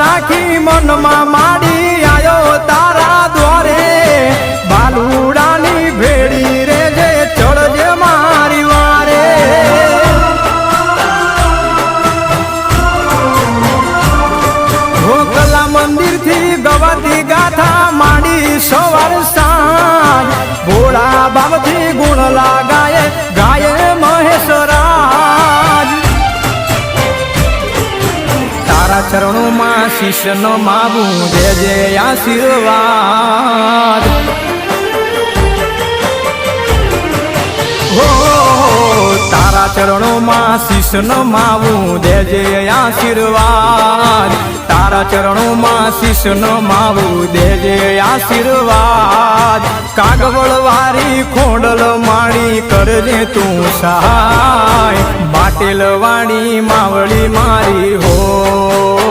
રાખી મનમાં માડી આયો તારા દ્વારે બાલુડાની ભેડી રે જે ચડજે મારી વારે કલા મંદિર થી ગવાતી ગાથા માંડી સવાર સાંજ ભોળા બાબથી ગુણ લાગાય ગાય મહેશરાજ તારા ચરણોમાં શીશ નમાવું દેજે આશીર્વાદ હો તારા ચરણોમાં શીશ નમાવું દેજે આશીર્વાદ તારા ચરણોમાં શીશ નમાવું દેજે આશીર્વાદ કાગવળ વારી ખોડલ માળી કરજે તું સહાય બાટેલ વાળી માવળી મારી હો